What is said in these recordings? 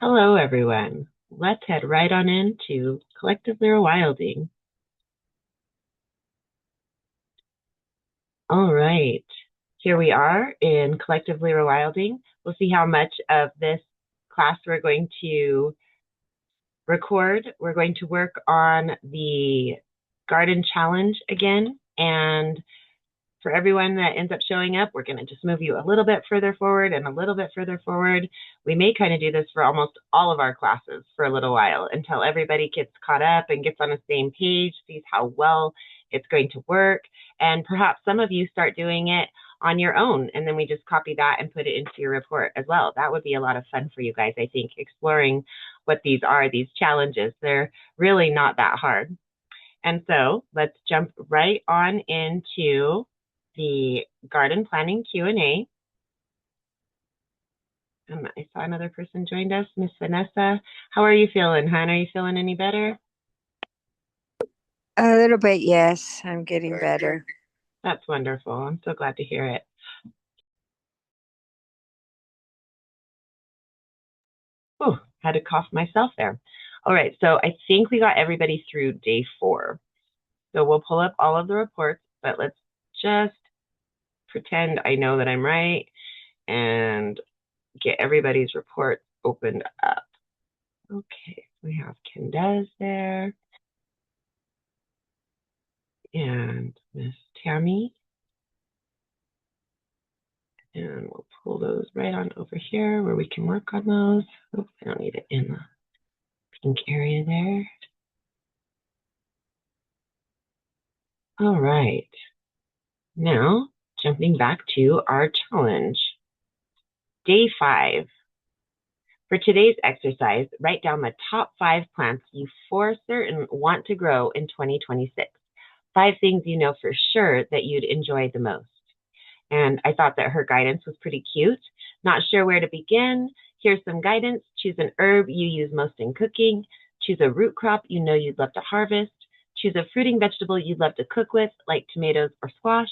Hello, everyone. Let's head right on into Collectively Rewilding. All right. Here we are in Collectively Rewilding. We'll see how much of this class we're going to record. We're going to work on the garden challenge again. And for everyone that ends up showing up, we're going to just move you a little bit further forward and a little bit further forward. We may kind of do this for almost all of our classes for a little while until everybody gets caught up and gets on the same page, sees how well it's going to work. And perhaps some of you start doing it on your own, and then we just copy that and put it into your report as well. That would be a lot of fun for you guys, I think, exploring what these are, these challenges. They're really not that hard. And so let's jump right on into the garden planning Q&A. I saw another person joined us, Miss Vanessa. How are you feeling, hon? Are you feeling any better? A little bit, yes. I'm getting better. That's wonderful. I'm so glad to hear it. Oh, had to cough myself there. All right, so I think we got everybody through day 4. So we'll pull up all of the reports, but let's just pretend I know that I'm right and get everybody's report opened up. Okay, we have Candace there and Miss Tammy. And we'll pull those right on over here where we can work on those. Oops, I don't need it in the pink area there. All right. Now, jumping back to our challenge. Day 5. For today's exercise, write down the top 5 plants you for certain want to grow in 2026. 5 things you know for sure that you'd enjoy the most. And I thought that her guidance was pretty cute. Not sure where to begin? Here's some guidance. Choose an herb you use most in cooking. Choose a root crop you know you'd love to harvest. Choose a fruiting vegetable you'd love to cook with, like tomatoes or squash.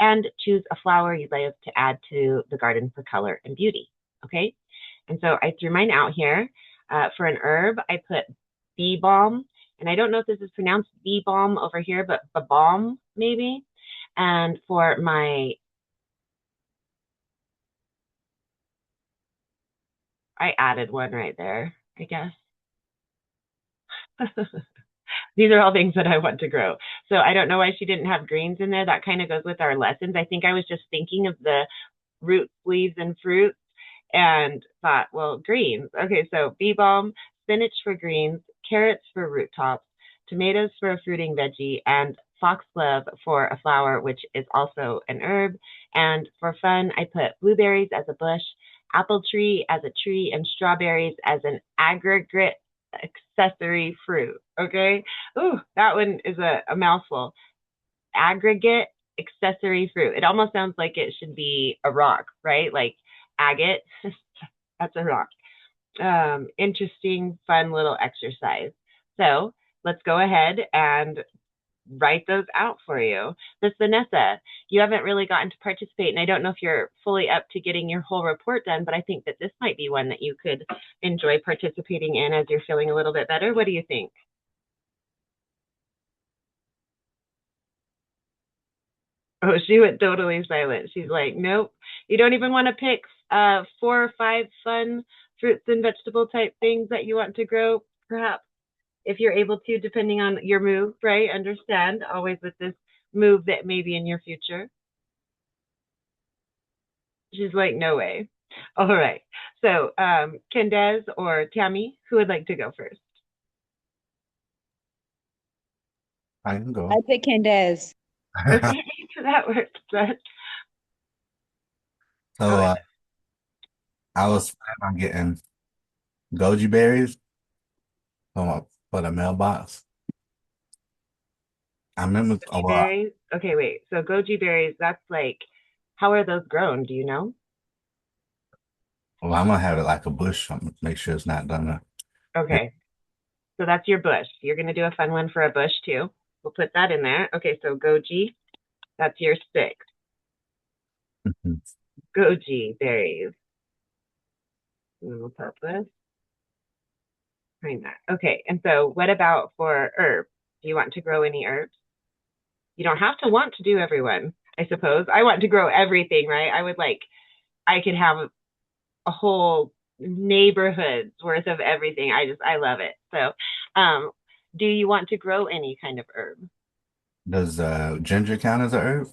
And choose a flower you'd like to add to the garden for color and beauty. Okay? And so I threw mine out here. For an herb, I put bee balm. And I don't know if this is pronounced bee balm over here, but balm maybe. And for my I added one right there, I guess. These are all things that I want to grow. So I don't know why she didn't have greens in there. That kind of goes with our lessons. I think I was just thinking of the roots, leaves, and fruits and thought, well, greens. Okay, so bee balm, spinach for greens, carrots for root tops, tomatoes for a fruiting veggie, and foxglove for a flower, which is also an herb. And for fun, I put blueberries as a bush, apple tree as a tree, and strawberries as an aggregate accessory fruit. Okay. Ooh, that one is a mouthful. Aggregate accessory fruit. It almost sounds like it should be a rock, right? Like agate. That's a rock. Interesting, fun little exercise. So let's go ahead and write those out for you. Miss Vanessa, you haven't really gotten to participate, and I don't know if you're fully up to getting your whole report done, but I think that this might be one that you could enjoy participating in as you're feeling a little bit better. What do you think? Oh, she went totally silent. She's like, nope. You don't even want to pick 4 or 5 fun fruits and vegetable type things that you want to grow, perhaps, if you're able to, depending on your move, right? Understand, always with this move that may be in your future. She's like, no way. All right. So, Kendez or Tammy, who would like to go first? I can I go. pick Candace. Okay, that works. So How is I was planning on getting goji berries for the mailbox. I remember, it? oh, Goji well, berries? Okay, wait. So goji berries, that's like, how are those grown? Do you know? I'm gonna have it like a bush. Make sure it's not done. Okay, so that's your bush. You're going to do a fun one for a bush too. We'll put that in there. Okay, so goji, that's your stick. Mhm. Goji berries. And we'll put this. Behind that. Okay. And so what about for herbs? Do you want to grow any herbs? You don't have to want to do everyone, I suppose. I want to grow everything, right? I could have a whole neighborhood's worth of everything. I love it. So, um, do you want to grow any kind of herb? Does ginger count as a herb?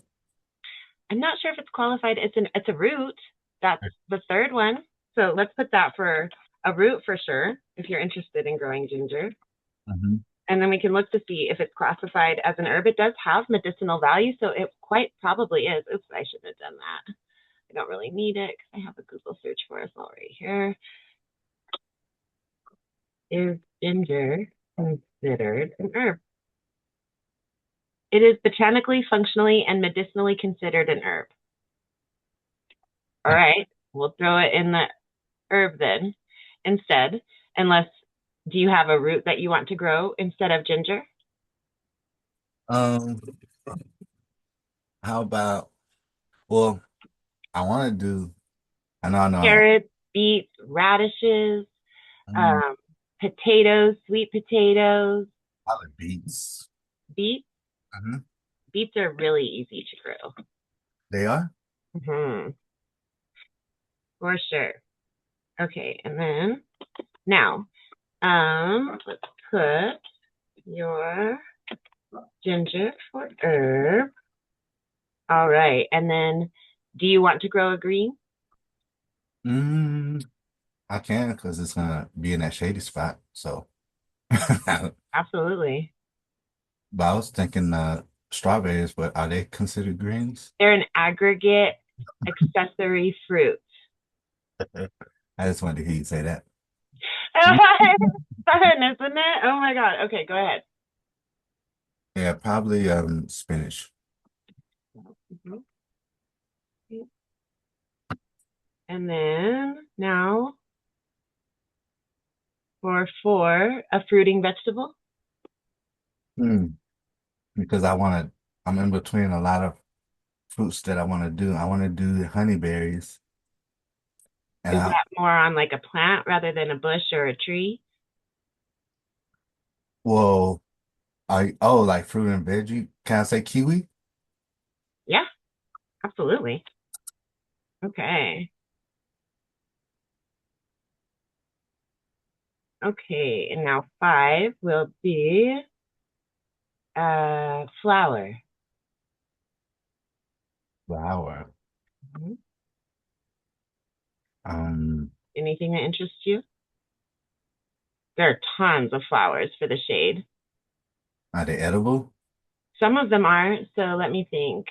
I'm not sure if it's qualified. It's a root. That's the third one. So let's put that for a root for sure, if you're interested in growing ginger. Hmm. And then we can look to see if it's classified as an herb. It does have medicinal value, so it quite probably is. Oops, I shouldn't have done that. I don't really need it because I have a Google search for us all right here. Is ginger considered an herb? It is botanically, functionally, and medicinally considered an herb. All right, we'll throw it in the herb then instead, unless do you have a root that you want to grow instead of ginger? Um, how about, well, I want to do, I know, Carrots, beets, radishes, um, um, potatoes, sweet potatoes, probably beets. beets. Hmm. Beets are really easy to grow. They are? For sure. Okay, and then now, let's put your ginger for herb. All right, and then do you want to grow a green? Mm, I can because it's gonna be in that shady spot. So, but Absolutely. I was thinking strawberries, but are they considered greens? They're an aggregate accessory fruit. I just wanted to hear you say that. Fun, isn't it? Oh my God. Okay, go ahead. Yeah, probably spinach. Mhm. And then now for four, a fruiting vegetable. Hmm. Because I'm in between a lot of fruits that I want to do. I want to do honeyberries, and Is that more on like a plant rather than a bush or a tree? well, like fruit and veggie. Can I say kiwi? Yeah, absolutely. Okay. Okay. And now five will be flower. Flower. Mhm. Um, Anything that interests you? There are tons of flowers for the shade. are they edible? Some of them are, so let me think.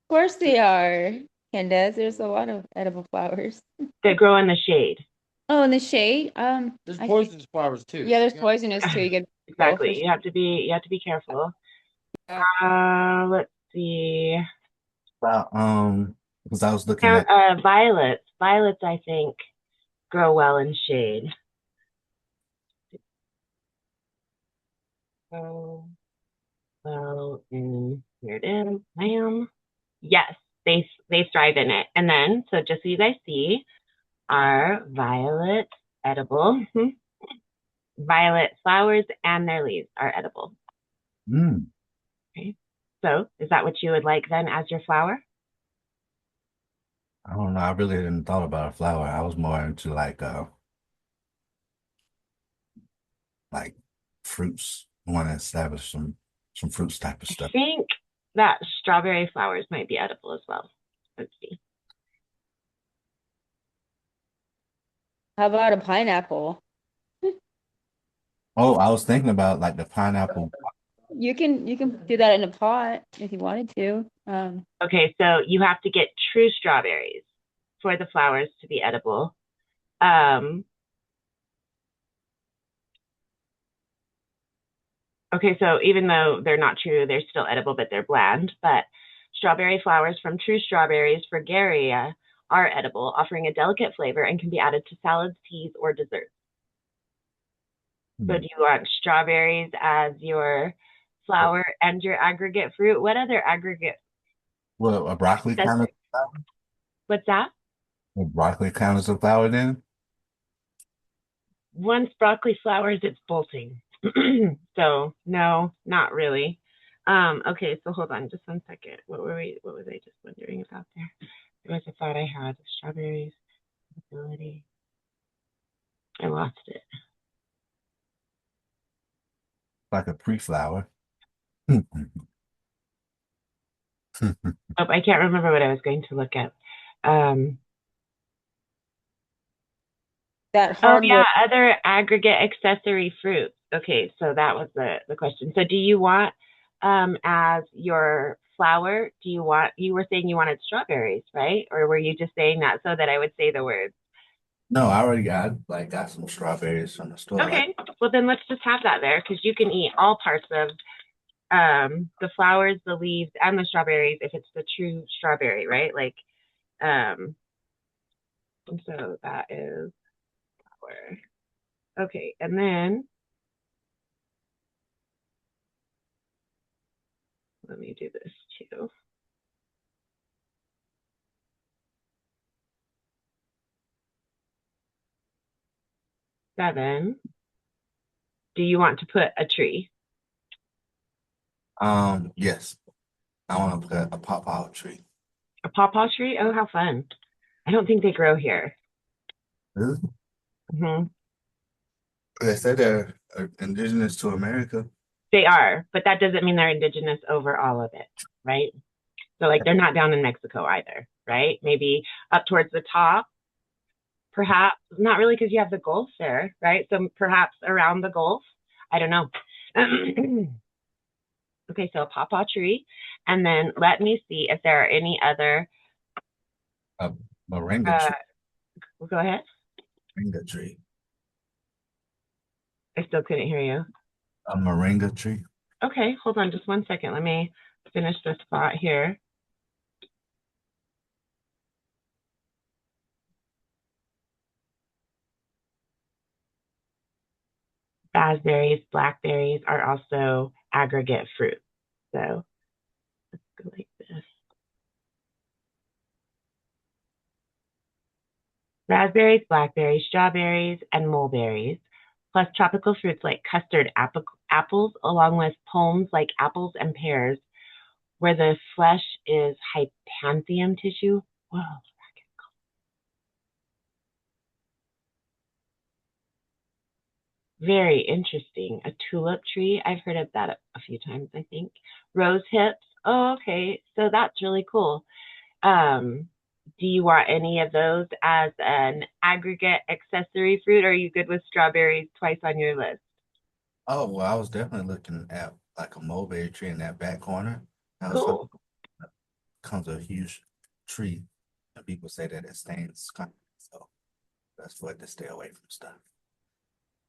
Of course they are. Candace, there's a lot of edible flowers. That grow in the shade. Oh, in the shade. There's I think poisonous flowers too. yeah, there's poisonous too. You get Exactly. You have to be careful. yeah. Let's see. Well, because I was looking Count at violets. Violets, I think, grow well in shade. Grow well in here it is. Lamb. Yes, they thrive in it. And then, so just so you guys see, are violet edible. Violet flowers and their leaves are edible. mm, Okay. So is that what you would like then as your flower? I don't know. I really didn't thought about a flower. I was more into like fruits. I want to establish some fruits type of I stuff. think that strawberry flowers might be edible as well. Let's see. How about a pineapple? Oh, I was thinking about like the pineapple. You can do that in a pot if you wanted to. Okay, so you have to get true strawberries for the flowers to be edible. Um, okay, so even though they're not true, they're still edible, but they're bland. But strawberry flowers from true strawberries, Fragaria, are edible, offering a delicate flavor and can be added to salads, teas, or desserts. So Hmm. do you want strawberries as your flower and your aggregate fruit? What other aggregate Well, a broccoli kind of accessory? What's that? a broccoli kind of a flower then? once broccoli flowers, it's bolting. So no, not really. Okay, so hold on just one second. What was I just wondering about there? There was a thought I had. Strawberries, ability. I lost it. Like a pre-flower. Oh, I can't remember what I was going to look at. Um, That oh yeah, hardwood. other aggregate accessory fruits. Okay, so that was the question. So do you want as your flower, you were saying you wanted strawberries, right? Or were you just saying that so that I would say the words? No, I already got some strawberries from the store. Like, Okay, well then let's just have that there because you can eat all parts of the flowers, the leaves, and the strawberries if it's the true strawberry, right? Like and so that is flower. Okay, and then let me do this too. 7. Do you want to put a tree? yes, I want to put a pawpaw tree. A pawpaw tree? Oh, how fun. I don't think they grow here. Really? Hmm. They said they're indigenous to America. They are, but that doesn't mean they're indigenous over all of it, right? So, like, they're not down in Mexico either, right? Maybe up towards the top, perhaps. Not really, because you have the Gulf there, right? So, perhaps around the Gulf. I don't know. Okay, so a pawpaw tree. And then let me see if there are any other. A moringa Uh, tree. Go ahead. Moringa tree. I still couldn't hear you. A moringa tree. Okay, hold on just one second. Let me finish this thought here. Raspberries, blackberries are also aggregate fruits. So let's go like this. Raspberries, blackberries, strawberries, and mulberries, plus tropical fruits like custard apples, along with pomes like apples and pears, where the flesh is hypanthium tissue. Whoa, very interesting. A tulip tree. I've heard of that a few times, I think. Rose hips. Oh, okay. So that's really cool. Um, do you want any of those as an aggregate accessory fruit, or are you good with strawberries twice on your list? Oh, well, I was definitely looking at like a mulberry tree in that back corner. That was something Cool. that comes a huge tree, and people say that it stains concrete, so that's for it to stay away from stuff.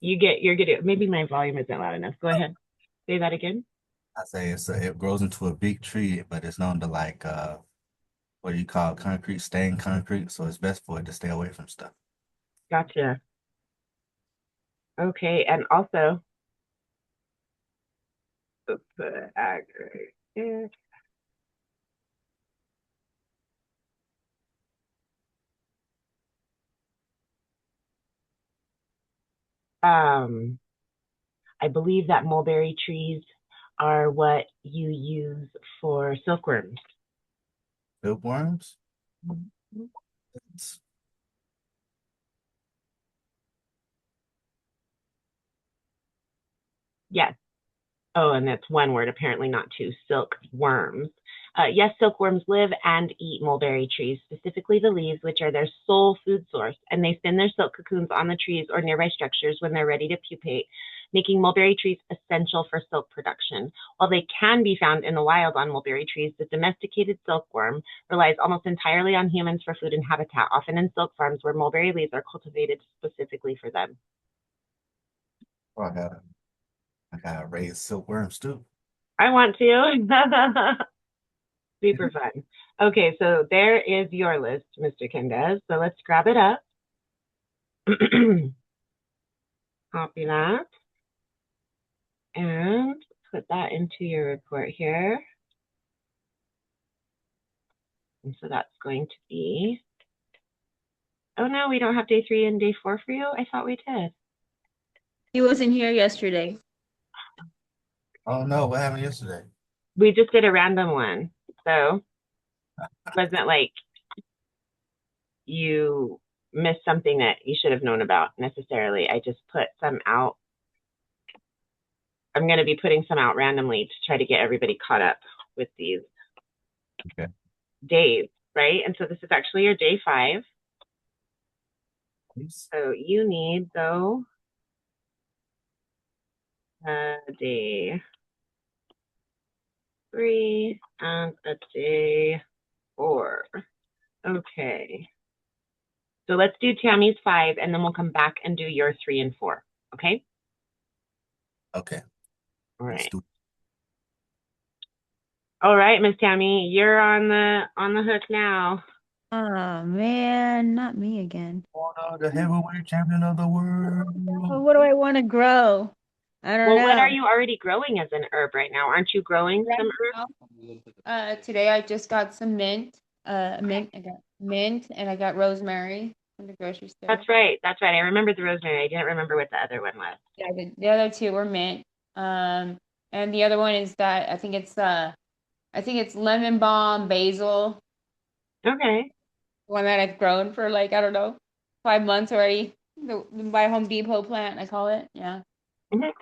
You're good. Maybe my volume isn't loud enough. Go ahead. Say that again. I say it grows into a big tree, but it's known to like what do you call concrete, stained concrete, so it's best for it to stay away from stuff. Gotcha. Okay, and also the aggregate. Um, I believe that mulberry trees are what you use for silkworms. Silkworms? It's, Yes. Oh, and that's one word, apparently not two. Silkworms. Yes, silkworms live and eat mulberry trees, specifically the leaves, which are their sole food source, and they spin their silk cocoons on the trees or nearby structures when they're ready to pupate, making mulberry trees essential for silk production. While they can be found in the wild on mulberry trees, the domesticated silkworm relies almost entirely on humans for food and habitat, often in silk farms where mulberry leaves are cultivated specifically for them. oh, I gotta raise silkworms too. I want to. Super fun. Okay, so there is your list, Mr. Kendez. So let's grab it up. Copy that and put that into your report here. And so that's going to be, oh no, we don't have day 3 and day 4 for you. I thought we did. He wasn't here yesterday. Oh no, what happened yesterday? We just did a random one. So it wasn't like you missed something that you should have known about necessarily. I just put some out. I'm going to be putting some out randomly to try to get everybody caught up with these Okay. days, right? And so this is actually your day 5. Please. So you need, though, day 3 and a day 4. Okay. So let's do Tammy's 5, and then we'll come back and do your 3 and 4. Okay? Okay. All Let's right. do it. All right, Miss Tammy, you're on the hook now. Oh man, not me again. Oh no, the heavyweight champion of the world. What do I want to grow? I don't Well, what know. are you already growing as an herb right now? Aren't you growing Right some herbs? now, today I just got some mint. I got mint and I got rosemary from the grocery store. That's right. That's right. I remember the rosemary. I didn't remember what the other one was. Yeah, the other two were mint. And the other one is that I think it's lemon balm basil, Okay. one that I've grown for like I don't know 5 months already. The by Home Depot plant, I call it. Yeah. Mhm.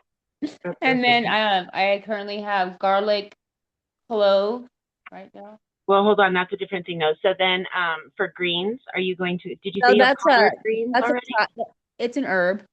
That's so And then funny. I currently have garlic clove right now. Well, hold on. That's a different thing, though. So then, for greens, are you going to? Did you say So you have collard greens that's a already? it's an herb.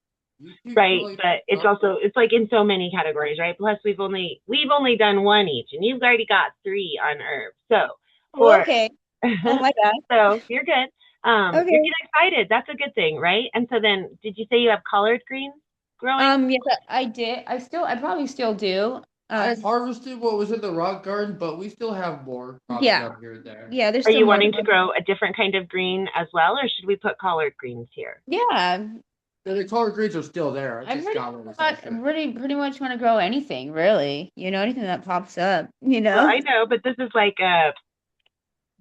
Right, but it's like in so many categories, right? Plus, we've only done one each, and you've already got 3 on herbs. So Oh, for okay. Oh my God. so you're good. You're Okay. getting excited. That's a good thing, right? And so then, did you say you have collard greens growing? Yes, I did. I probably still do. I've harvested what was in the rock garden, but we still have more cropping Yeah. up here and there. Yeah, there's Are still you more. wanting to grow a different kind of green as well, or should we put collard greens here? Yeah, The collard greens are still there. I I just pretty got rid of much, some. pretty much want to grow anything, really. Anything that pops up, Well, I know, but this is like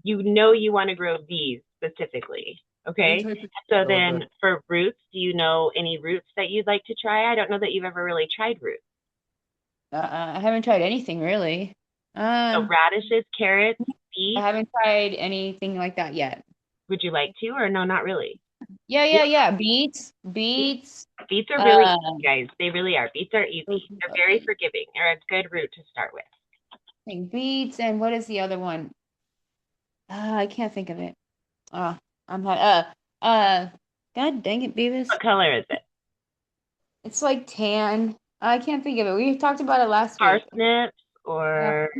you want to grow these specifically. Any Okay. type of So so then the for roots, do you know any roots that you'd like to try? I don't know that you've ever really tried roots. I haven't tried anything really. So Um, radishes, carrots, I beets, haven't tried anything like that yet. would you like to or no, not really? Yeah. Beets, Beets, beets. beets are really Uh, easy, guys. They really are. Beets are easy. They're very forgiving. They're a good root to start with. beets, and what is the other one? I can't think of it. Uh, I'm not. God dang it, Beavis. What color is it? It's like tan. I can't think of it. We talked about it last week. Parsnips Uh, or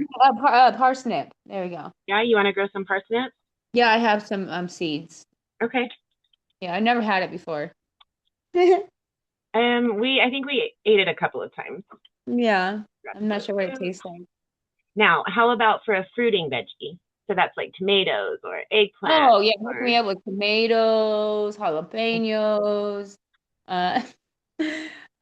parsnip. There we go. yeah, you want to grow some parsnips? Yeah, I have some seeds. Okay. Yeah, I never had it before. I think we ate it a couple of times. Yeah, I'm not sure what it tastes like. Now, how about for a fruiting veggie? So that's like tomatoes or eggplant Oh yeah, hook or me up with tomatoes, jalapenos. Uh,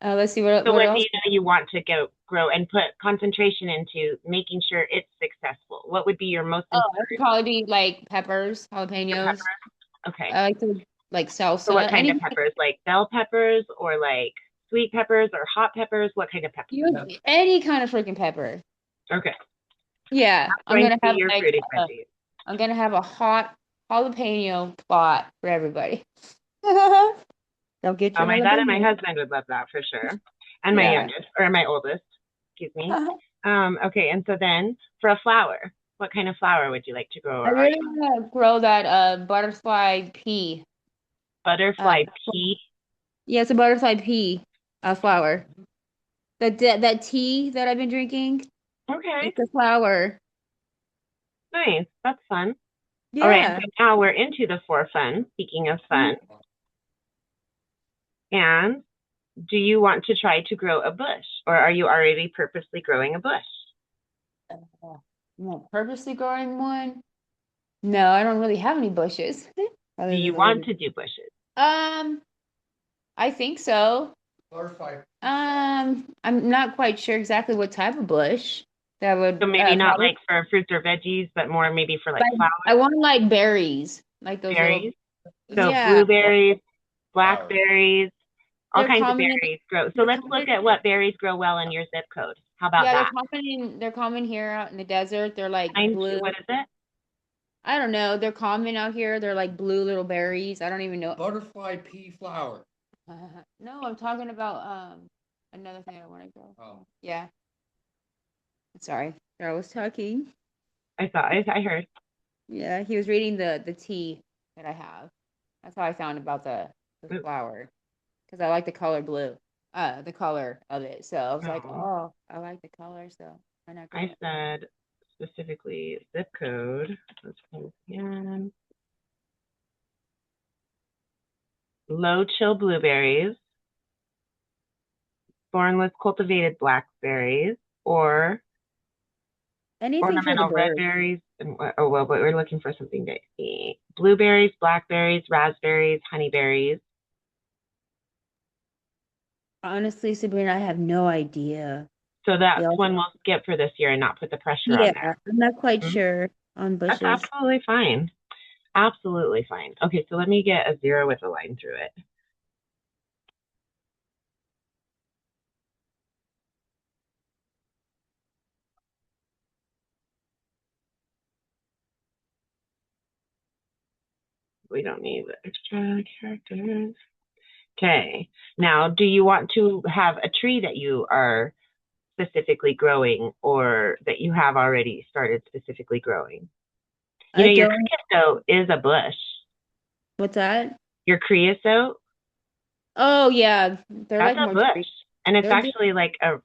let's see so what what do else. you know you want to go grow and put concentration into making sure it's successful? What would be your most Oh, it would important probably be like peppers, pepper? jalapenos. Okay. I like to like So what salsa. kind of peppers? Like bell peppers or like sweet peppers or hot peppers? What kind of peppers? Any kind of freaking pepper. Okay. Yeah, That's going to be your fruiting veggies. I'm gonna have a hot jalapeno plot for everybody. Don't get Oh, your my dad and my jalapeno. husband would love that for sure. And my Yeah. youngest or my oldest, excuse me. Okay, and so then for a flower, what kind of flower would you like to grow? I Or really want to grow that butterfly pea. butterfly pea? Yeah, it's a butterfly pea flower. That tea that I've been drinking, Okay, it's a flower. nice. That's fun. All right, Yeah. so now we're into the for fun. Speaking of fun, and do you want to try to grow a bush, or are you already purposely growing a bush? Purposely growing one? No, I don't really have any bushes. Do you want to do bushes? I think so. butterfly. I'm not quite sure exactly what type of bush that would So maybe not probably like for fruits or veggies, but more maybe for like flowers, I want like berries, like those little berries. So yeah. blueberries, blackberries, All They're kinds of common. berries grow. So They're let's look common. at what berries grow well in your zip code. How about Yeah, that? they're common here out in the desert. They're like blue. What is it? I don't know. They're common out here. They're like blue little berries. I don't even know. Butterfly pea flower. No, I'm talking about another thing I want to grow. Oh. Yeah. Sorry, I was talking. I heard. Yeah, he was reading the tea that I have. That's how I found about the Oops. flower, because I like the color blue, the color of it. So I was like, Oh. oh, I like the color, so why not grow I it? said specifically zip code. Let's put again. Low chill blueberries, thornless cultivated blackberries, or Anything for the ornamental red birds. berries. Oh, well, but we're looking for something to eat. Blueberries, blackberries, raspberries, honeyberries. Honestly, Sabrina, I have no idea. So that's Yeah, one we'll skip for this year and not put the pressure on yeah, there. I'm not quite Mhm. sure on That's bushes. absolutely fine. Absolutely fine. Okay, so let me get a 0 with a line through it. We don't need the extra characters. Okay. Now, do you want to have a tree that you are specifically growing or that you have already started specifically growing? You I know, your don't. creosote is a bush. What's that? Your creosote, Oh yeah, they're that's like a more bush. trees. And it's They're big. actually like a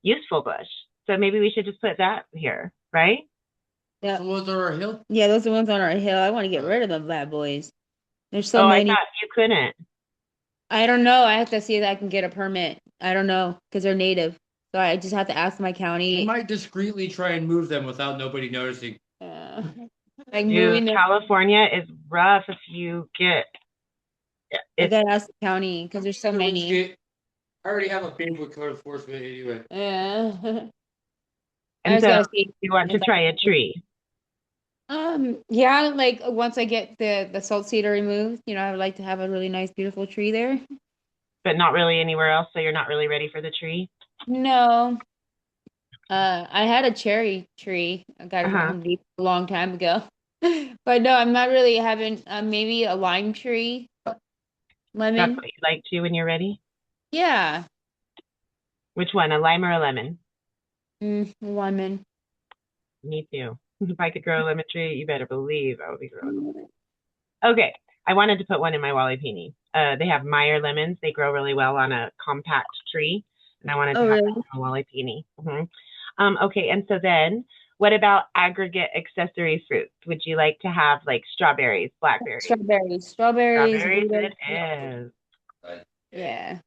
useful bush. So maybe we should just put that here, right? Yeah, So was there a hill? yeah, those are the ones on our hill. I want to get rid of them bad boys. There's so Oh, I many. thought you couldn't. I don't know. I have to see if I can get a permit. I don't know because they're native. So I just have to ask my You county. might discreetly try and move them without nobody noticing. Like Dude, moving them. California is rough if you get I it's gotta ask the county because there's so many. I already have a beef with code enforcement anyway. Yeah. I and just so gotta see you want to if try a tree. yeah, like once I get the salt cedar removed, I would like to have a really nice, beautiful tree there. But not really anywhere else, so you're not really ready for the tree. No, I had a cherry tree. I got it from Uh-huh. Home Depot a long time ago. But no, I'm not really having maybe a lime tree. That's Lemon. what you'd like to when you're ready. Yeah. Which one, a lime or a lemon? Lemon. Me too. If I could grow a lemon tree, you better believe I would be growing lemon. Okay, I wanted to put one in my Wally Peony. They have Meyer lemons. They grow really well on a compact tree, and I wanted to Oh, have really? that in a Wally Peony. Okay, and so then, what about aggregate accessory fruits? Would you like to have like strawberries, blackberries? Strawberries. Strawberries Blueberries. it is. Yeah.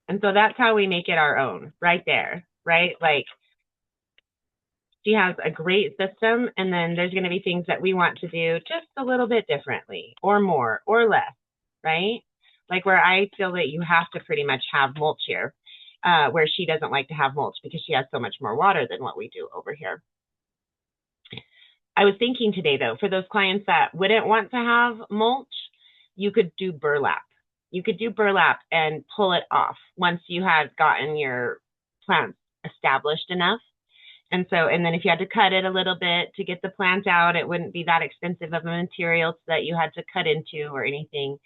And so that's how we make it our own, right there, right? Like she has a great system, and then there's going to be things that we want to do just a little bit differently, or more, or less, right? Like where I feel that you have to pretty much have mulch here, where she doesn't like to have mulch because she has so much more water than what we do over here. I was thinking today, though, for those clients that wouldn't want to have mulch, you could do burlap. You could do burlap and pull it off once you had gotten your plants established enough. And then if you had to cut it a little bit to get the plant out, it wouldn't be that expensive of a material so that you had to cut into or anything.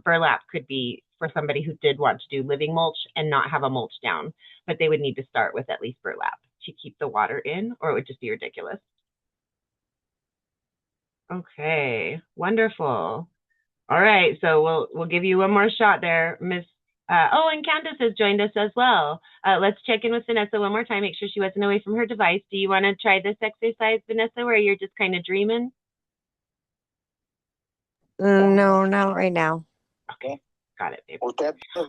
Burlap could be for somebody who did want to do living mulch and not have a mulch down, but they would need to start with at least burlap to keep the water in, or it would just be ridiculous. Okay, wonderful. All right, so we'll give you one more shot there, Miss. Oh, and Candace has joined us as well. Let's check in with Vanessa one more time, make sure she wasn't away from her device. Do you want to try this exercise, Vanessa, where you're just kind of dreaming? No, not right now. Okay, got it, babe.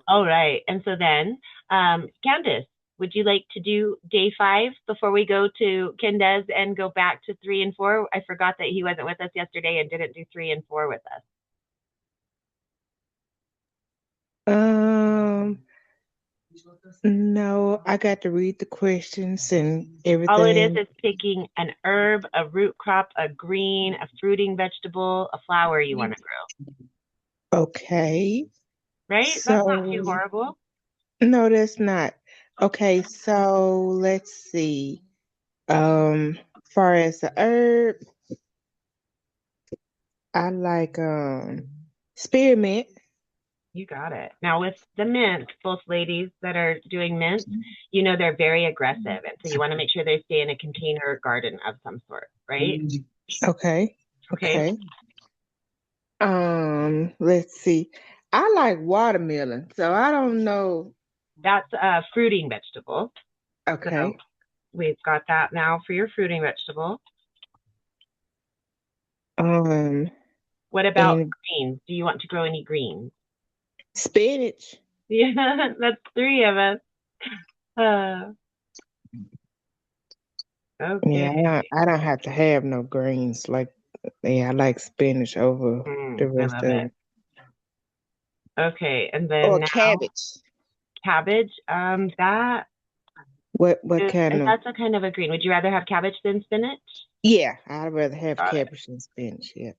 All right, and so then, Candace, would you like to do day 5 before we go to Kendez and go back to 3 and 4? I forgot that he wasn't with us yesterday and didn't do 3 and 4 with us. No, I got to read the questions and All it is everything. picking an herb, a root crop, a green, a fruiting vegetable, a flower you want to grow. Okay. right? That's not too So horrible. no, that's not. Okay, so let's see. Far as the herb, I like spearmint. You got it. Now with the mint, both ladies that are doing mint, you know they're very aggressive, and so you want to make sure they stay in a container garden of some sort, right? Okay. Okay. Okay. Let's see. I like watermelon, so I don't know. That's a fruiting vegetable. So Okay. we've got that now for your fruiting vegetable. Um, What about and greens? Do you want to grow any greens? spinach. Yeah, that's three of us. Uh, Yeah, okay. I don't have to have no greens. Like, yeah, I like spinach over the I rest love of it. it. Okay, and then Or now cabbage. cabbage. That What is, kind and of? that's a kind of a green. Would you rather have cabbage than spinach? Yeah, I'd rather have Got it. cabbage than spinach. Yeah.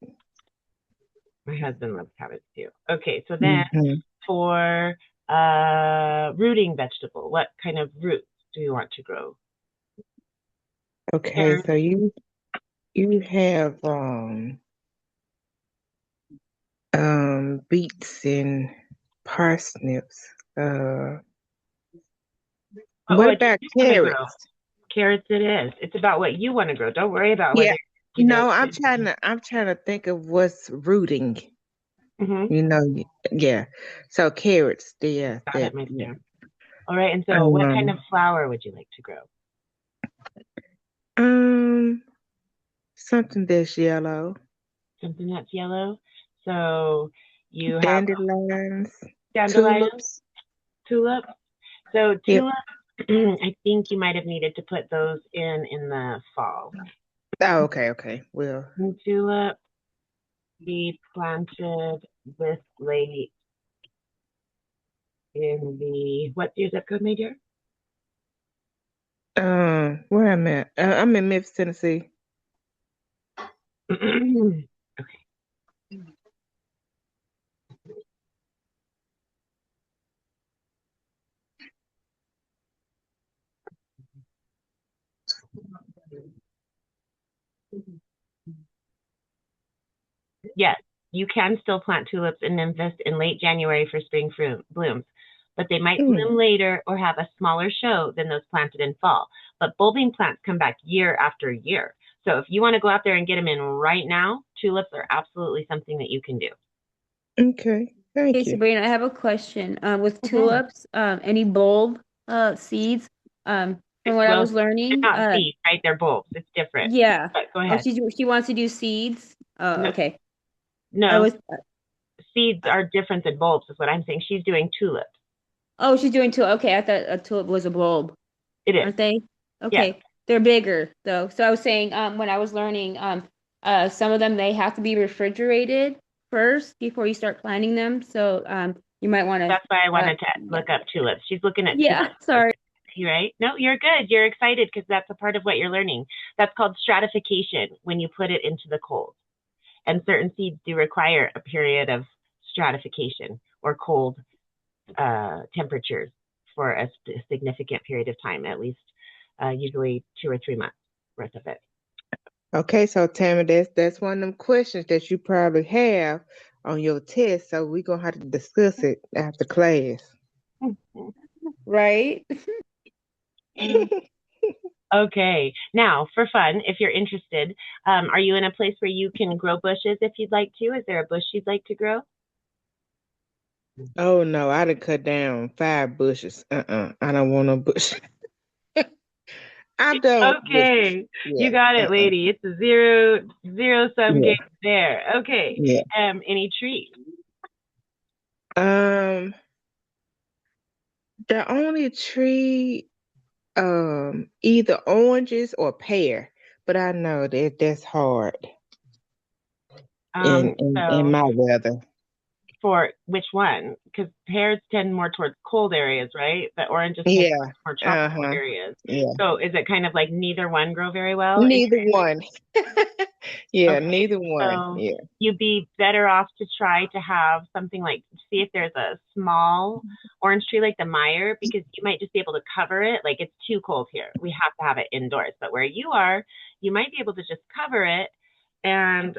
My husband loves cabbage too. Okay, so then Hmm. for rooting vegetable, what kind of roots do you want to grow? Okay, Carrots. so you have beets and parsnips. What What do about you want to grow? carrots? Carrots it is. It's about what you want to grow. Don't worry about Yeah. whether, No, I'm trying to think of what's rooting. Mhm. You know, yeah. So carrots, yeah, Got it, that, my yeah. dear. All right, and so what kind of Um, flower would you like to grow? um, something that's yellow. Something that's yellow. So you have Dandelions, dandelions, tulips. tulips. So Yep. tulips, I think you might have needed to put those in the fall. Oh, okay. Well, And tulip be planted this late in the, what's your zip code, my dear? where I'm at? I'm in Memphis, Tennessee. Okay. Yes, you can still plant tulips in Memphis in late January for spring blooms, but they might Mm, bloom later or have a smaller show than those planted in fall. But bulbing plants come back year after year. So if you want to go out there and get them in right now, tulips are absolutely something that you can do. okay, Hey thank you. Sabrina, I have a question. With Mhm. tulips, any bulb seeds? From what I Well, was they're learning, not seeds, right? They're bulbs. It's different. yeah. But go Oh, ahead. she wants to do seeds. Oh, No, okay. I no, was seeds are different than bulbs, is what I'm saying. She's doing tulips. oh, she's doing tulip. Okay, I thought a tulip was a bulb, It is. aren't they? Yes. Okay, they're bigger though. So I was saying, when I was learning, some of them they have to be refrigerated first before you start planting them. So you might want to, That's why I wanted to yeah, look up tulips. She's looking at yeah. tulips. Sorry. You right? No, you're good. You're excited because that's a part of what you're learning. That's called stratification when you put it into the cold. And certain seeds do require a period of stratification or cold temperatures for a significant period of time, at least usually 2 or 3 months worth of it. Okay, so Tammy, that's one of them questions that you probably have on your test. So we're gonna have to discuss it after class. Right. Okay, now for fun, if you're interested, are you in a place where you can grow bushes if you'd like to? Is there a bush you'd like to grow? Oh no, I done cut down 5 bushes. I don't want no bush. I'm done with bushes. Okay, you Yeah. got it, lady. It's a zero sum Yeah. game there. Okay, Yeah. any trees? Um, the only tree, either oranges or pear, but I know that's hard in So my weather. for which one? Because pears tend more towards cold areas, right? But oranges tend Yeah. towards more tropical Uh-huh. areas. Yeah. So is it kind of like neither one grow very well in Neither your area? one. Yeah, Okay, neither one. so Yeah. you'd be better off to try to have something like, see if there's a small orange tree like the Meyer, because you might just be able to cover it. Like it's too cold here. We have to have it indoors. But where you are, you might be able to just cover it and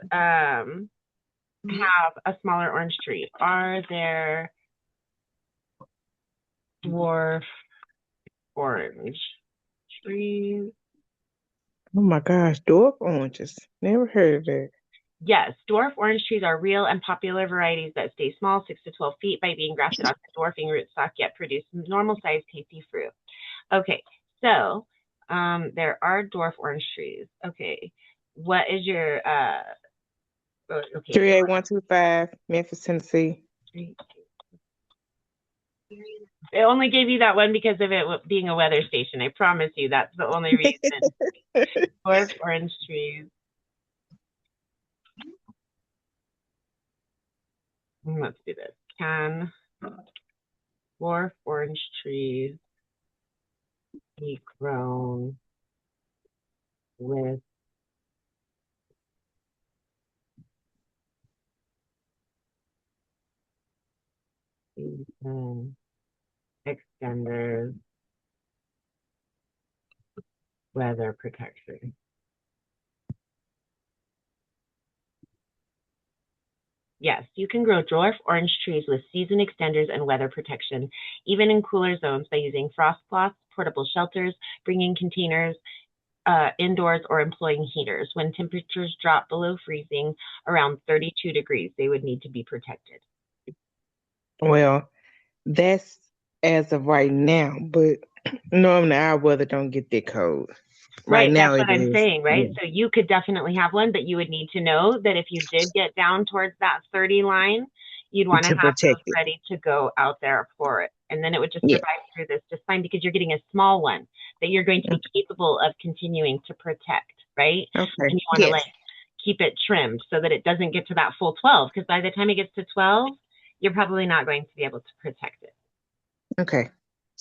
have a smaller orange tree. Are there dwarf orange trees? Oh my gosh, dwarf oranges. Never heard of that. Yes, dwarf orange trees are real and popular varieties that stay small, 6 to 12 feet, by being grafted onto dwarfing rootstock, yet produce normal-sized, tasty fruit. Okay, so there are dwarf orange trees. Okay, what is your okay? 38125, Memphis, Tennessee. It only gave you that one because of it being a weather station. I promise you, that's the only reason. Dwarf orange trees. Let's do this. Can dwarf orange trees be grown with season extenders, weather protection? Yes, you can grow dwarf orange trees with season extenders and weather protection, even in cooler zones, by using frost plots, portable shelters, bringing containers indoors, or employing heaters. When temperatures drop below freezing, around 32 degrees, they would need to be protected. Well, that's as of right now, but normally our weather don't get that cold. Right Right, now that's it what I'm is. saying, right? Yeah. So you could definitely have one, but you would need to know that if you did get down towards that 30 line, you'd want to To have those protect it. ready to go out there for it. And then it would just Yeah. survive through this just fine, because you're getting a small one that you're going to be capable of continuing to protect, right? Okay. And you want to Yes. like keep it trimmed so that it doesn't get to that full 12, because by the time it gets to 12, you're probably not going to be able to protect it. Okay. Does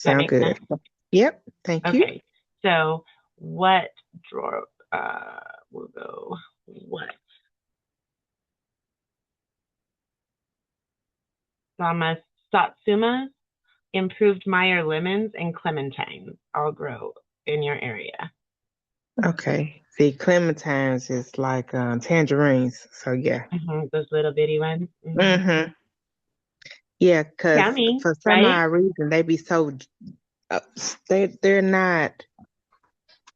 that Sound make good. sense? Yep. Thank you. Okay. So what drawer will go what? Satsumas, improved Meyer lemons, and clementines all grow in your area. Okay. See, clementines is like tangerines. So yeah. Those little bitty ones. Mm-hmm. Yeah, because Yummy, for some right? odd reason they be so they're not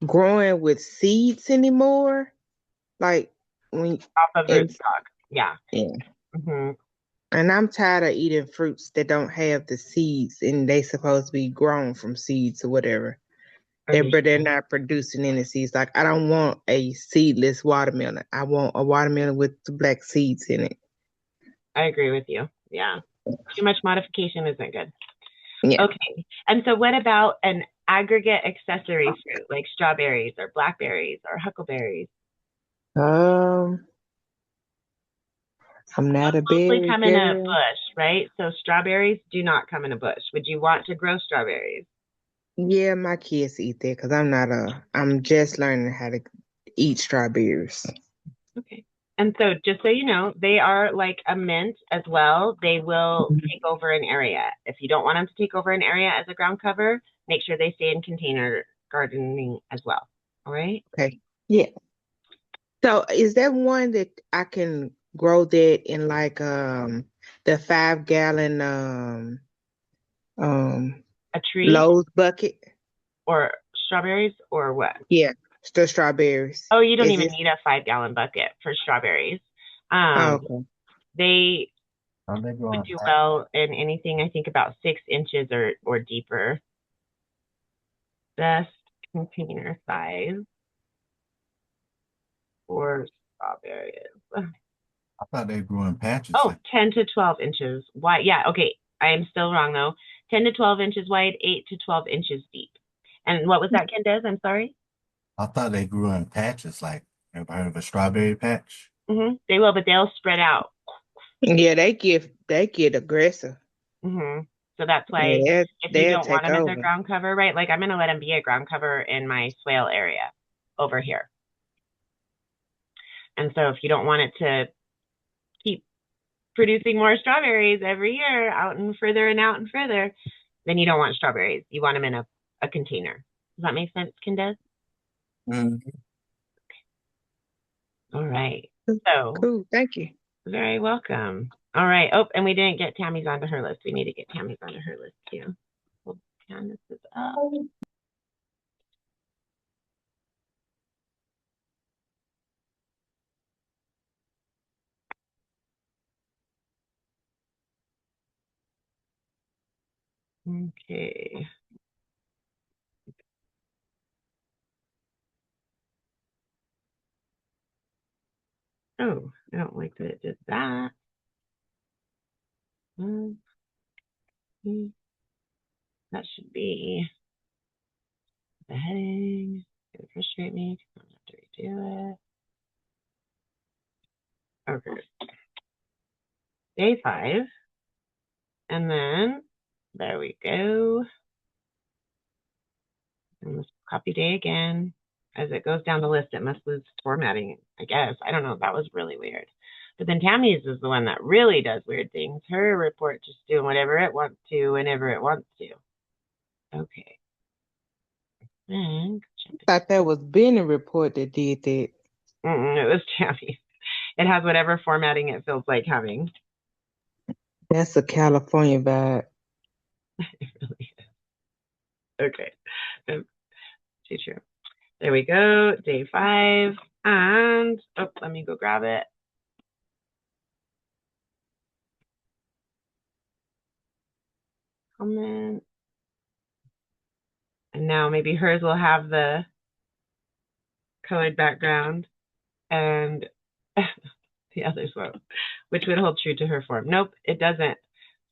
growing with seeds anymore. Like when Off of and rootstock. Yeah. yeah. hmm And I'm tired of eating fruits that don't have the seeds and they supposed to be grown from seeds or whatever. But they're not producing any seeds. Like I don't want a seedless watermelon. I want a watermelon with the black seeds in it. I agree with you. Yeah. Too much modification isn't good. Yeah. Okay. And so what about an aggregate accessory fruit like strawberries or blackberries or huckleberries? I'm not a Mostly berry come in a girl. bush, right? So strawberries do not come in a bush. Would you want to grow strawberries? Yeah, my kids eat that because I'm just learning how to eat strawberries. Okay. And so just so you know, they are like a mint as well. They will take over an area. If you don't want them to take over an area as a ground cover, make sure they stay in container gardening as well. All right? Okay. Yeah. So is that one that I can grow that in like the 5 gallon A tree Lowe's bucket? or strawberries or what? Yeah, the strawberries. Oh, you don't Is even it? need a 5-gallon bucket for strawberries. Oh, okay. They They grow would in do patches. well in anything I think about 6 inches or deeper. Best container size for strawberries. I thought they grew in patches. Oh, 10 to 12 inches wide. Yeah, okay. I am still wrong though. 10 to 12 inches wide, 8 to 12 inches deep. And what was that, Candace? I'm sorry. I thought they grew in patches. Like, ever heard of a strawberry patch? They will, but they'll spread out. Yeah, they get aggressive. So that's why Yeah, if you they'll don't want take them as a over. ground cover, right? Like I'm going to let them be a ground cover in my swale area over here. And so if you don't want it to keep producing more strawberries every year out and further and out and further, then you don't want strawberries. You want them in a container. Does that make sense, Candace? Mhm. All right. So, Cool. Thank you. very welcome. All right. Oh, and we didn't get Tammy's onto her list. We need to get Tammy's onto her list too. Hold Candace's up. Okay. Oh, I don't like that it did that. That should be the heading. It frustrate me. I'm gonna have to redo it. Okay. Day 5. And then there we go. And let's copy day again. As it goes down the list, it must lose formatting, I guess. I don't know. That was really weird. But then Tammy's is the one that really does weird things. Her report just doing whatever it wants to whenever it wants to. Okay. And Thought that was Benny report that did that. it was Tammy's. It has whatever formatting it feels like having. That's a California vibe. It really is. Okay. Too true. There we go. Day 5. And, oh, let me go grab it. Comment. And now maybe hers will have the colored background and the others won't, which would hold true to her form. Nope, it doesn't.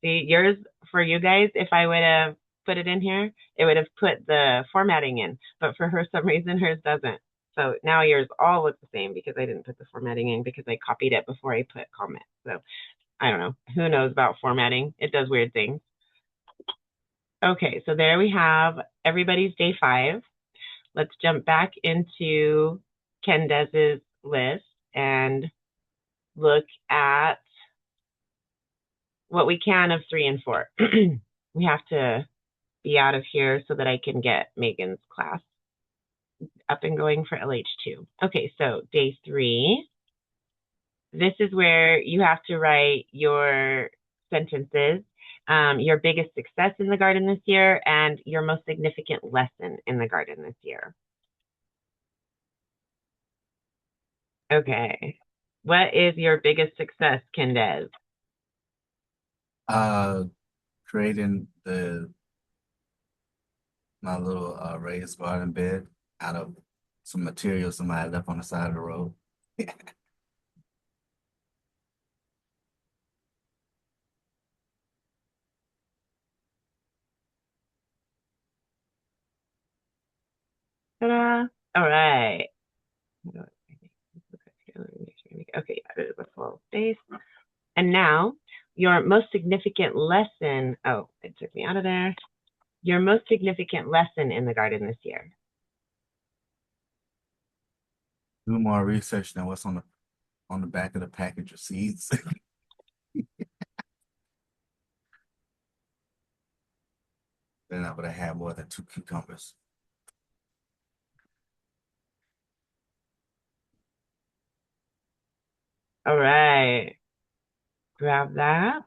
See, yours, for you guys, if I would have put it in here, it would have put the formatting in. But for her, some reason, hers doesn't. So now yours all look the same because I didn't put the formatting in because I copied it before I put comment. So I don't know. Who knows about formatting? It does weird things. Okay, so there we have everybody's day 5. Let's jump back into Kendez's list and look at what we can of 3 and 4. We have to be out of here so that I can get Megan's class up and going for LH2. Okay, so day 3. This is where you have to write your sentences, your biggest success in the garden this year, and your most significant lesson in the garden this year. Okay. What is your biggest success, Kendez? Creating my little raised garden bed out of some material somebody left on the side of the road. Ta-da. All right. Okay, yeah, it is a full space. And now, your most significant lesson. Oh, it took me out of there. Your most significant lesson in the garden this year. Do more research than what's on the back of the package of seeds. Then I would have had more than 2 cucumbers. All right. Grab that.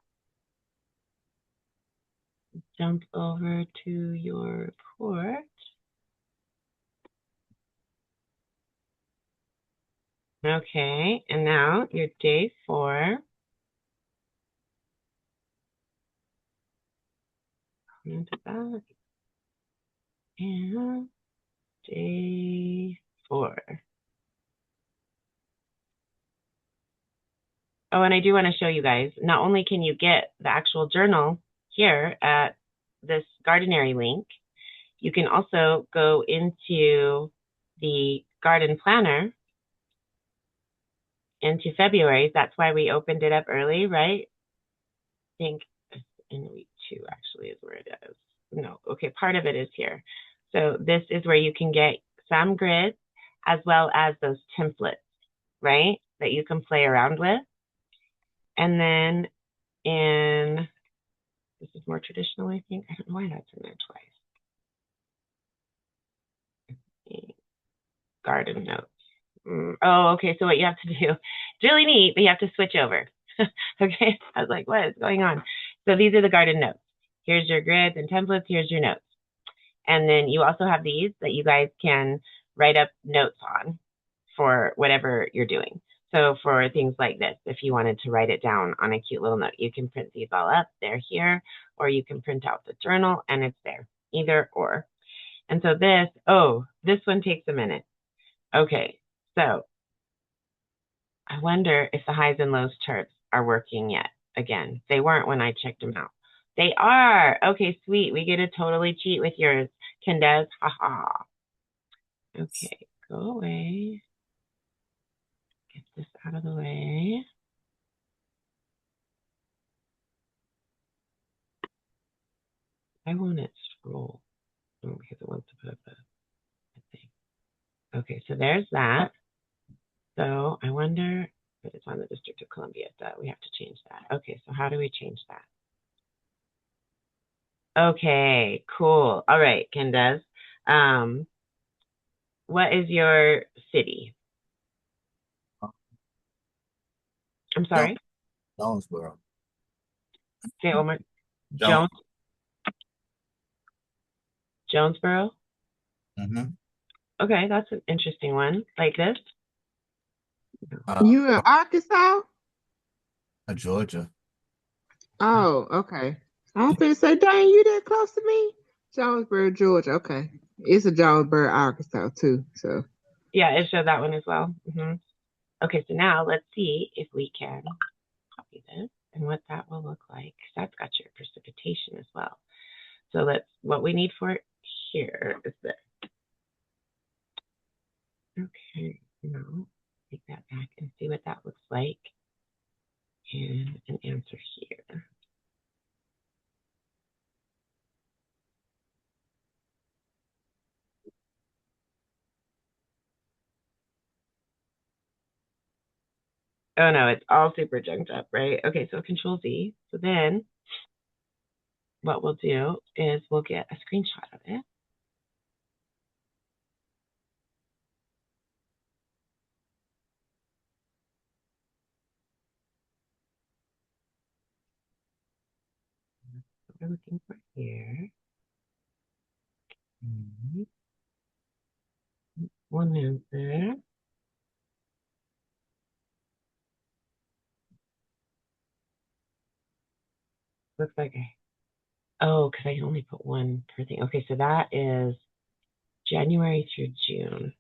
Jump over to your report. Okay, and now your day 4. Into that. And day 4. Oh, and I do want to show you guys, not only can you get the actual journal here at this Gardenary link, you can also go into the garden planner into February. That's why we opened it up early, right? think in week 2 actually is where it is. No, okay, part of it is here. So this is where you can get some grids as well as those templates, right? That you can play around with. And then this is more traditional, I think. I don't know why that's in there twice. Garden notes. Oh, okay. So what you have to do, it's really neat, but you have to switch over. Okay. I was like, what is going on? So these are the garden notes. Here's your grids and templates. Here's your notes. And then you also have these that you guys can write up notes on for whatever you're doing. So for things like this, if you wanted to write it down on a cute little note, you can print these all up. They're here, or you can print out the journal and it's there, either or. And so this one takes a minute. Okay, so I wonder if the highs and lows charts are working yet. Again, they weren't when I checked them out. They are. Okay, sweet. We get to totally cheat with yours, Candace. Haha. Okay, go away. Get this out of the way. I want it scroll. Oh, because it wants to put up a thing. Okay, so there's that. So I wonder if it's on the District of Columbia. That we have to change that. Okay, so how do we change that? Okay, cool. All right, Candace. What is your city? I'm sorry. Jonesboro. Say Omar. Jones. Jonesboro. Mm-hmm. Okay, that's an interesting one. Like this. You in Arkansas? Georgia. Oh, okay. I was gonna say, dang, you that close to me? Jonesboro, Georgia. Okay. It's a Jonesboro, Arkansas too. So Yeah, it showed that one as well. Okay, so now let's see if we can copy this and what that will look like. That's got your precipitation as well. So what we need for it here is this. Okay, now take that back and see what that looks like. And an answer here. Oh no, it's all super junked up, right? Okay, so Control Z. So then what we'll do is we'll get a screenshot of it. What we're looking for here. One answer. Looks like because I can only put one per thing. Okay, so that is January through June.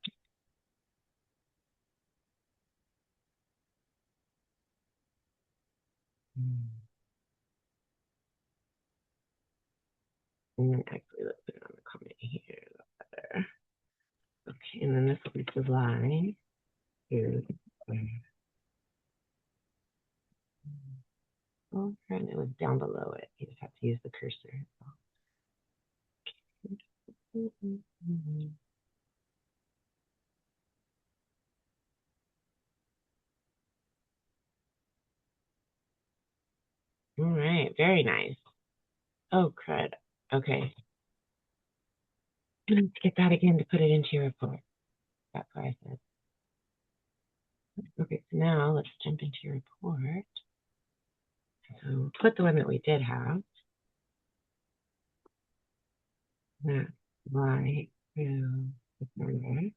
Actually, let's put it on the comment here. Better. Okay, and then this will be July. Here's oh, and it was down below it. You just have to use the cursor. All right, very nice. Oh, crud. Okay. Let's get that again to put it into your report. That's what I said. Okay, so now let's jump into your report. So put the one that we did have. That's right through December. And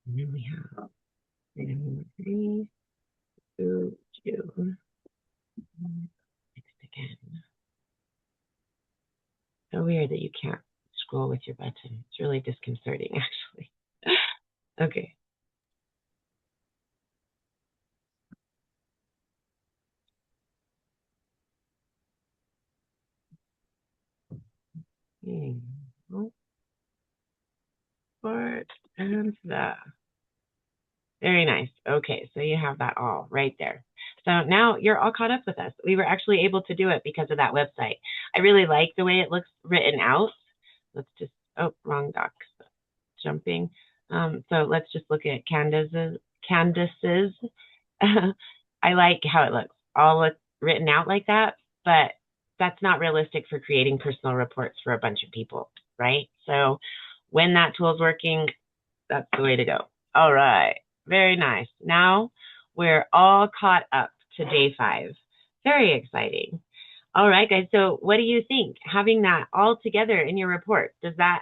then we have January through June. Next again. So weird that you can't scroll with your button. It's really disconcerting, actually. Okay. Report and that. Very nice. Okay, so you have that all right there. So now you're all caught up with us. We were actually able to do it because of that website. I really like the way it looks written out. Let's just, oh, wrong doc, jumping. So let's just look at Candace's. I like how it looks, all written out like that, but that's not realistic for creating personal reports for a bunch of people, right? So when that tool's working, that's the way to go. All right, very nice. Now we're all caught up to day 5. Very exciting. All right, guys, so what do you think? Having that all together in your report, does that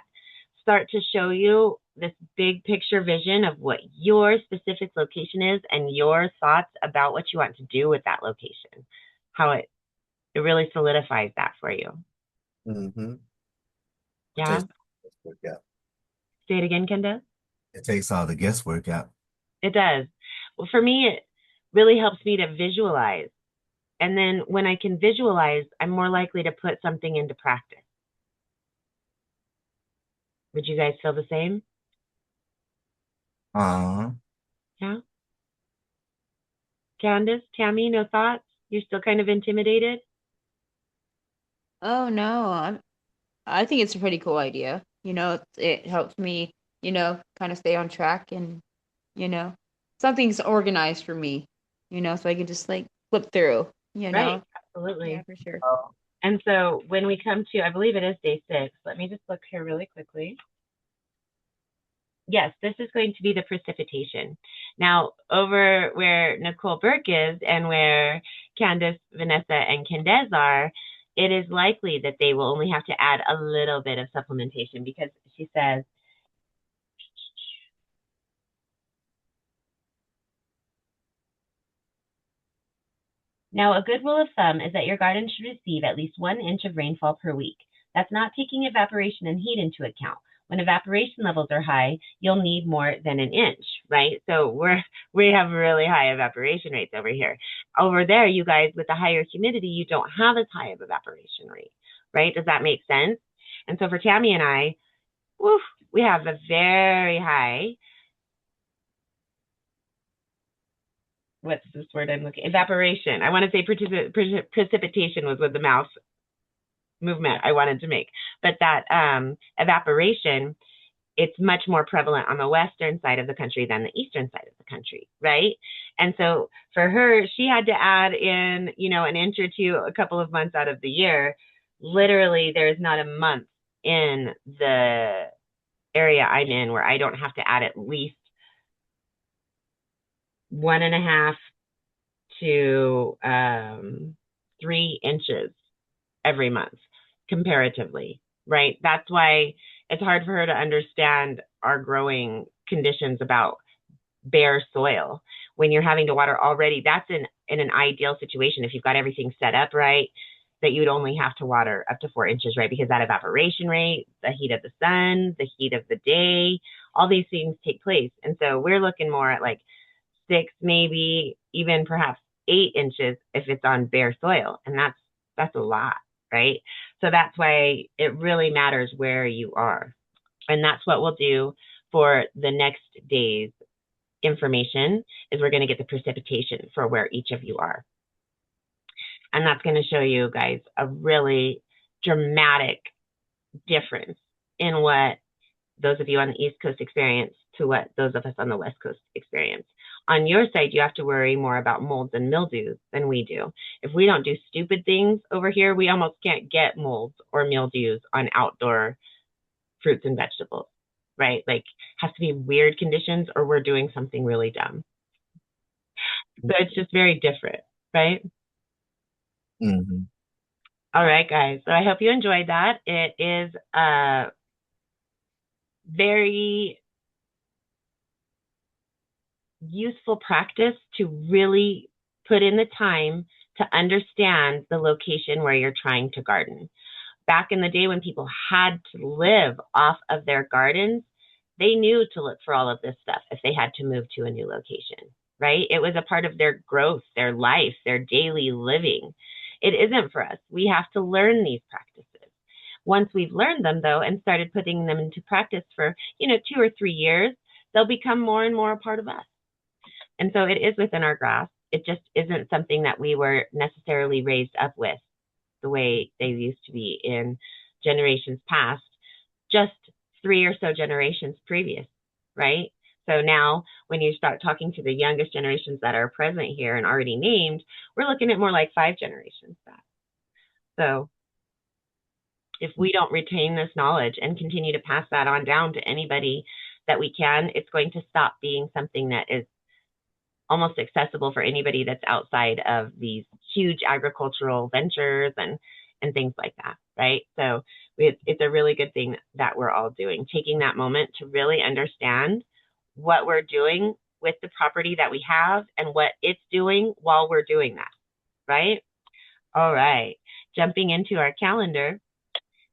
start to show you this big picture vision of what your specific location is and your thoughts about what you want to do with that location? How it really solidifies that for you. Mm-hmm. Yeah? Yeah. Say it again, Kenda? It takes all the guesswork out. It does. Well, for me, it really helps me to visualize. And then when I can visualize, I'm more likely to put something into practice. Would you guys feel the same? Yeah? Candace, Tammy, no thoughts? You're still kind of intimidated? Oh no, I think it's a pretty cool idea. It helps me, kind of stay on track and, something's organized for me, so I can just like flip through, Right, absolutely. Yeah, for sure. And so when we come to, I believe it is day 6. Let me just look here really quickly. Yes, this is going to be the precipitation. Now, over where Nicole Burke is and where Candace, Vanessa, and Candace are, it is likely that they will only have to add a little bit of supplementation because she says, now a good rule of thumb is that your garden should receive at least 1 inch of rainfall per week. That's not taking evaporation and heat into account. When evaporation levels are high, you'll need more than an inch, right? So we have really high evaporation rates over here. Over there, you guys, with the higher humidity, you don't have as high of evaporation rate, right? Does that make sense? And so for Tammy and I, we have a very high, what's this word I'm looking, evaporation. I want to say precipitation was with the mouth movement I wanted to make. But that evaporation, it's much more prevalent on the western side of the country than the eastern side of the country, right? And so for her, she had to add in, an inch or two a couple of months out of the year. Literally, there's not a month in the area I'm in where I don't have to add at least 1.5 to 3 inches every month comparatively, right? That's why it's hard for her to understand our growing conditions about bare soil. When you're having to water already, that's in an ideal situation. If you've got everything set up right, that you'd only have to water up to 4 inches, right? Because that evaporation rate, the heat of the sun, the heat of the day, all these things take place. And so we're looking more at like 6, maybe even perhaps 8 inches if it's on bare soil. And that's a lot, right? So that's why it really matters where you are. And that's what we'll do for the next day's information is we're going to get the precipitation for where each of you are. And that's going to show you guys a really dramatic difference in what those of you on the East Coast experience to what those of us on the West Coast experience. On your side, you have to worry more about molds and mildews than we do. If we don't do stupid things over here, we almost can't get molds or mildews on outdoor fruits and vegetables, right? Like, has to be weird conditions or we're doing something really dumb. So it's just very different, right? Mm-hmm. All right, guys. So I hope you enjoyed that. It is a very useful practice to really put in the time to understand the location where you're trying to garden. Back in the day when people had to live off of their gardens, they knew to look for all of this stuff if they had to move to a new location, right? It was a part of their growth, their life, their daily living. It isn't for us. We have to learn these practices. Once we've learned them, though, and started putting them into practice for, 2 or 3 years, they'll become more and more a part of us. And so it is within our grasp. it just isn't something that we were necessarily raised up with the way they used to be in generations past, just 3 or so generations previous, right? So now when you start talking to the youngest generations that are present here and already named, we're looking at more like 5 generations back. So if we don't retain this knowledge and continue to pass that on down to anybody that we can, it's going to stop being something that is almost accessible for anybody that's outside of these huge agricultural ventures and things like that, right? So it's a really good thing that we're all doing, taking that moment to really understand what we're doing with the property that we have and what it's doing while we're doing that, right? All right, jumping into our calendar,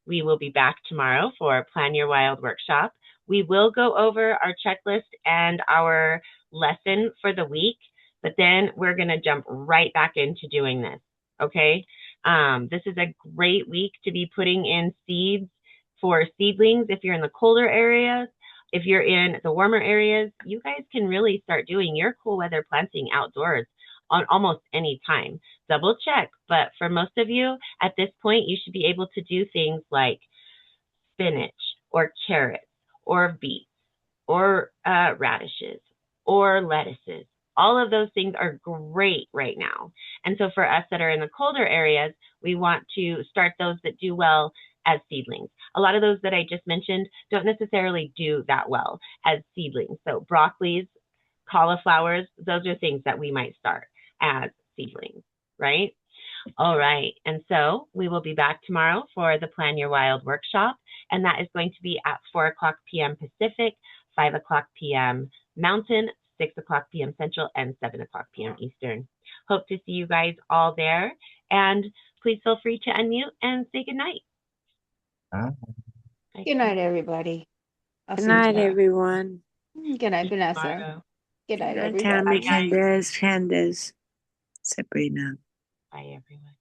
we will be back tomorrow for Plan Your Wild workshop. We will go over our checklist and our lesson for the week, but then we're going to jump right back into doing this, okay? This is a great week to be putting in seeds for seedlings if you're in the colder areas. If you're in the warmer areas, you guys can really start doing your cool weather planting outdoors on almost any time. Double check, but for most of you at this point, you should be able to do things like spinach or carrots or beets or radishes or lettuces. All of those things are great right now. And so for us that are in the colder areas, we want to start those that do well as seedlings. A lot of those that I just mentioned don't necessarily do that well as seedlings. So broccolis, cauliflowers, those are things that we might start as seedlings, right? All right, and so we will be back tomorrow for the Plan Your Wild workshop, and that is going to be at 4 o'clock p.m. Pacific, 5 o'clock p.m. Mountain, 6 o'clock p.m. Central, and 7 o'clock p.m. Eastern. Hope to see you guys all there, and please feel free to unmute and say goodnight. Good night, everybody. Good night, everyone. Good night, Vanessa. Good night, Good night, everybody. Tammy, Candace, Sabrina. Bye, everyone.